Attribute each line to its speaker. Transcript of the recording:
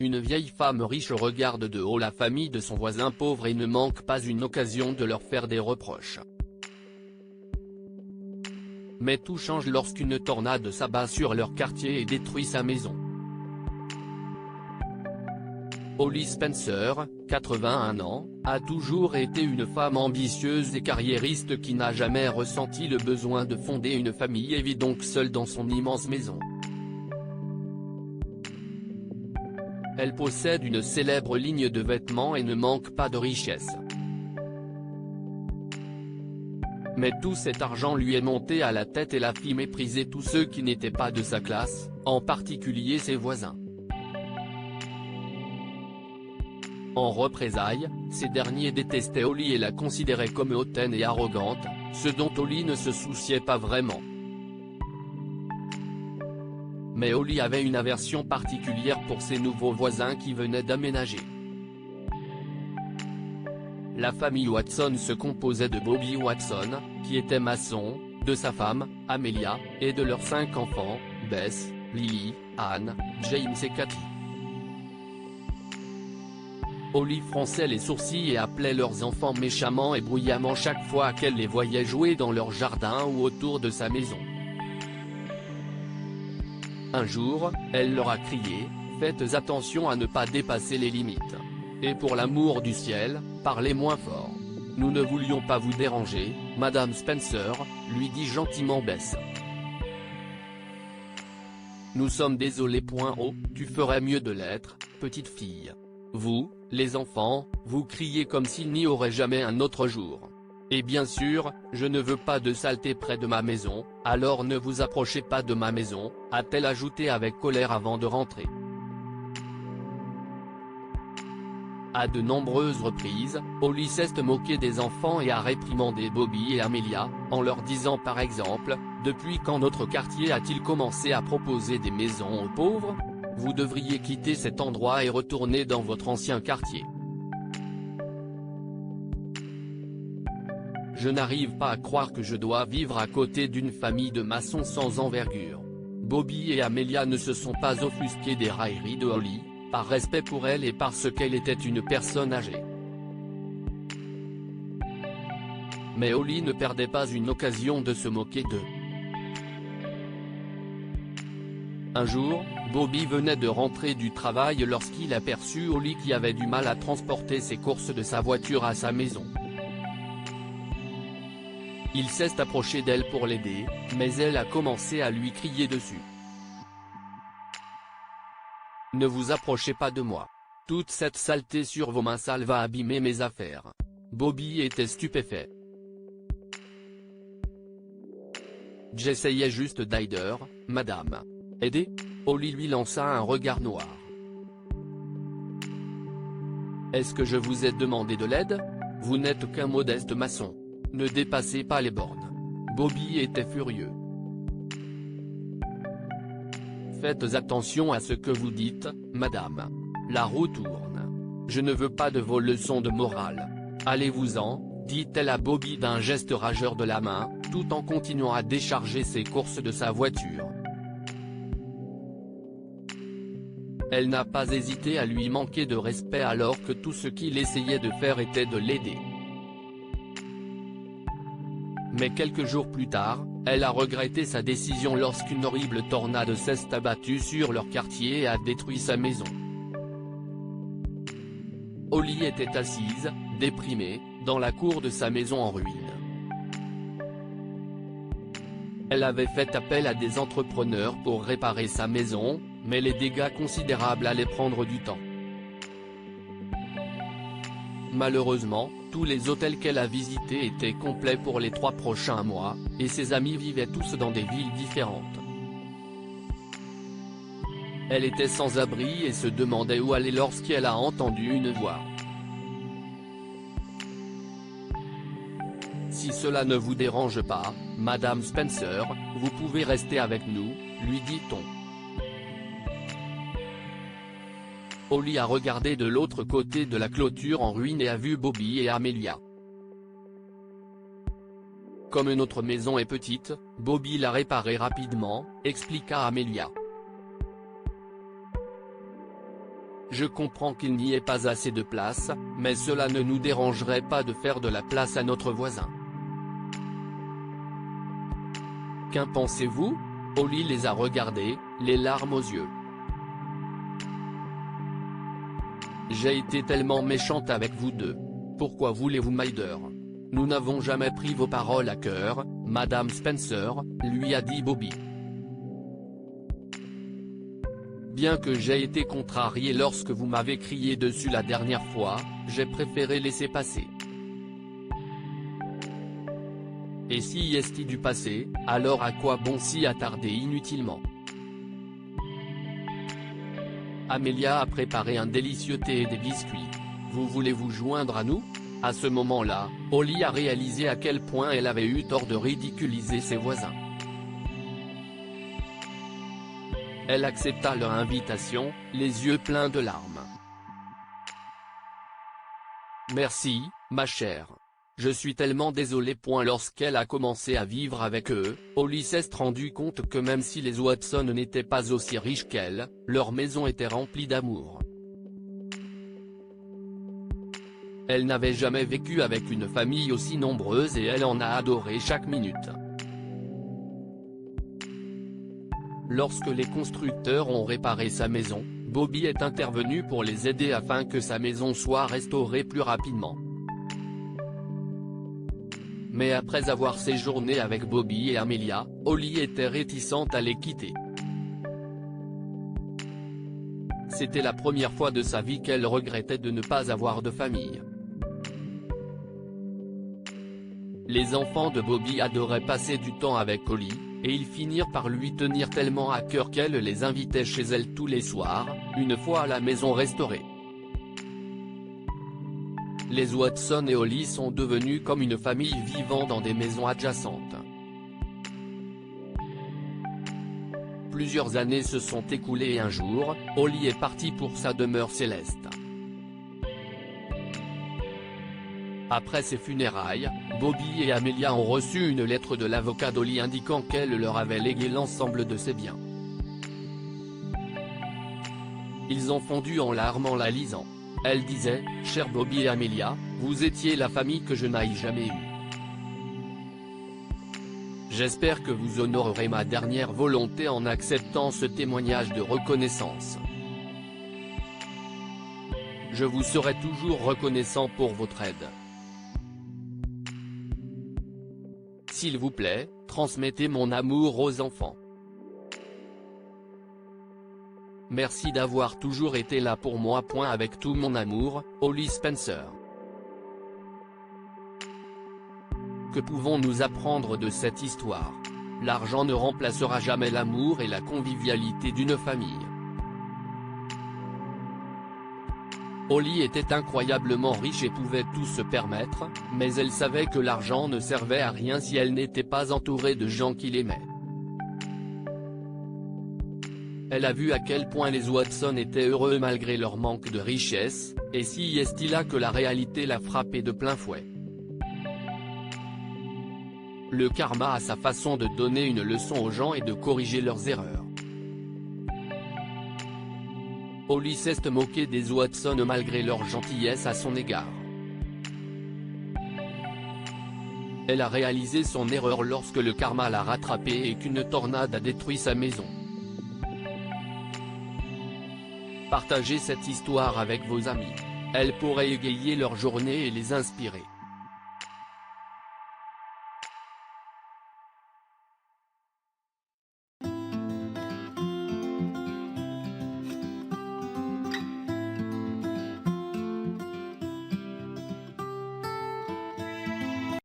Speaker 1: Une vieille femme riche regarde de haut la famille de son voisin pauvre et ne manque pas une occasion de leur faire des reproches. Mais tout change lorsqu'une tornade s'abat sur leur quartier et détruit sa maison. Holly Spencer, 81 ans, a toujours été une femme ambitieuse et carriériste qui n'a jamais ressenti le besoin de fonder une famille et vit donc seule dans son immense maison. Elle possède une célèbre ligne de vêtements et ne manque pas de richesse. Mais tout cet argent lui est monté à la tête et la fit mépriser tous ceux qui n'étaient pas de sa classe, en particulier ses voisins. En représailles, ces derniers détestaient Holly et la considéraient comme hautaine et arrogante, ce dont Holly ne se souciait pas vraiment. Mais Holly avait une aversion particulière pour ses nouveaux voisins qui venaient d'aménager. La famille Watson se composait de Bobby Watson, qui était maçon, de sa femme, Amelia, et de leurs 5 enfants, Bess, Lily, Anne, James et Cathy. Holly fronçait les sourcils et appelait leurs enfants méchamment et bruyamment chaque fois qu'elle les voyait jouer dans leur jardin ou autour de sa maison. Un jour, elle leur a crié « Faites attention à ne pas dépasser les limites. Et pour l'amour du ciel, parlez moins fort. Nous ne voulions pas vous déranger, Madame Spencer », lui dit gentiment Bess. « Nous sommes désolés. Oh, tu ferais mieux de l'être, petite fille. Vous, les enfants, vous criez comme s'il n'y aurait jamais un autre jour. Et bien sûr, je ne veux pas de saleté près de ma maison, alors ne vous approchez pas de ma maison », a-t-elle ajouté avec colère avant de rentrer. À de nombreuses reprises, Holly s'est moquée des enfants et a réprimandé Bobby et Amelia, en leur disant par exemple « Depuis quand notre quartier a-t-il commencé à proposer des maisons aux pauvres ? Vous devriez quitter cet endroit et retourner dans votre ancien quartier. » Je n'arrive pas à croire que je dois vivre à côté d'une famille de maçons sans envergure. Bobby et Amelia ne se sont pas offusqués des railleries de Holly, par respect pour elle et parce qu'elle était une personne âgée. Mais Holly ne perdait pas une occasion de se moquer d'eux. Un jour, Bobby venait de rentrer du travail lorsqu'il aperçut Holly qui avait du mal à transporter ses courses de sa voiture à sa maison. Il s'est approché d'elle pour l'aider, mais elle a commencé à lui crier dessus. « Ne vous approchez pas de moi. Toute cette saleté sur vos mains sales va abîmer mes affaires. » Bobby était stupéfait. « J'essayais juste d'aider, madame. Aider ?» Holly lui lança un regard noir. « Est-ce que je vous ai demandé de l'aide ? Vous n'êtes qu'un modeste maçon. Ne dépassez pas les bornes. » Bobby était furieux. « Faites attention à ce que vous dites, madame. La roue tourne. Je ne veux pas de vos leçons de morale. Allez-vous-en », dit-elle à Bobby d'un geste rageur de la main, tout en continuant à décharger ses courses de sa voiture. Elle n'a pas hésité à lui manquer de respect alors que tout ce qu'il essayait de faire était de l'aider. Mais quelques jours plus tard, elle a regretté sa décision lorsqu'une horrible tornade s'est abattue sur leur quartier et a détruit sa maison. Holly était assise, déprimée, dans la cour de sa maison en ruine. Elle avait fait appel à des entrepreneurs pour réparer sa maison, mais les dégâts considérables allaient prendre du temps. Malheureusement, tous les hôtels qu'elle a visités étaient complets pour les 3 prochains mois, et ses amis vivaient tous dans des villes différentes. Elle était sans abri et se demandait où aller lorsqu'elle a entendu une voix. « Si cela ne vous dérange pas, Madame Spencer, vous pouvez rester avec nous, » lui dit-on. Holly a regardé de l'autre côté de la clôture en ruine et a vu Bobby et Amelia. « Comme notre maison est petite, Bobby l'a réparée rapidement », expliqua Amelia. Je comprends qu'il n'y ait pas assez de place, mais cela ne nous dérangerait pas de faire de la place à notre voisin. Qu'en pensez-vous ? Holly les a regardés, les larmes aux yeux. J'ai été tellement méchante avec vous deux. Pourquoi voulez-vous Mulder ? Nous n'avons jamais pris vos paroles à cœur, Madame Spencer, lui a dit Bobby. Bien que j'ai été contrarié lorsque vous m'avez crié dessus la dernière fois, j'ai préféré laisser passer. Et si est du passé, alors à quoi bon s'y attarder inutilement ? Amelia a préparé un délicieux thé et des biscuits. Vous voulez vous joindre à nous ? À ce moment-là, Holly a réalisé à quel point elle avait eu tort de ridiculiser ses voisins. Elle accepta leur invitation, les yeux pleins de larmes. Merci, ma chère. Je suis tellement désolé. Lorsqu'elle a commencé à vivre avec eux, Holly s'est rendu compte que même si les Watson n'étaient pas aussi riches qu'elle, leur maison était remplie d'amour. Elle n'avait jamais vécu avec une famille aussi nombreuse et elle en a adoré chaque minute. Lorsque les constructeurs ont réparé sa maison, Bobby est intervenu pour les aider afin que sa maison soit restaurée plus rapidement. Mais après avoir séjourné avec Bobby et Amelia, Holly était réticente à les quitter. C'était la première fois de sa vie qu'elle regrettait de ne pas avoir de famille. Les enfants de Bobby adoraient passer du temps avec Holly, et ils finirent par lui tenir tellement à cœur qu'elle les invitait chez elle tous les soirs, une fois la maison restaurée. Les Watson et Holly sont devenus comme une famille vivant dans des maisons adjacentes. Plusieurs années se sont écoulées et un jour, Holly est partie pour sa demeure céleste. Après ses funérailles, Bobby et Amelia ont reçu une lettre de l'avocat d'Holly indiquant qu'elle leur avait légué l'ensemble de ses biens. Ils ont fondu en larmes en la lisant. Elle disait, « Cher Bobby et Amelia, vous étiez la famille que je n'aille jamais eue. J'espère que vous honorerez ma dernière volonté en acceptant ce témoignage de reconnaissance. Je vous serai toujours reconnaissant pour votre aide. S'il vous plaît, transmettez mon amour aux enfants. Merci d'avoir toujours été là pour moi. Avec tout mon amour, Holly Spencer. » Que pouvons-nous apprendre de cette histoire ? L'argent ne remplacera jamais l'amour et la convivialité d'une famille. Holly était incroyablement riche et pouvait tout se permettre, mais elle savait que l'argent ne servait à rien si elle n'était pas entourée de gens qui l'aimaient. Elle a vu à quel point les Watson étaient heureux malgré leur manque de richesse, et si est là que la réalité l'a frappée de plein fouet. Le karma a sa façon de donner une leçon aux gens et de corriger leurs erreurs. Holly s'est moquée des Watson malgré leur gentillesse à son égard. Elle a réalisé son erreur lorsque le karma l'a rattrapée et qu'une tornade a détruit sa maison. Partagez cette histoire avec vos amis. Elle pourrait égayer leur journée et les inspirer.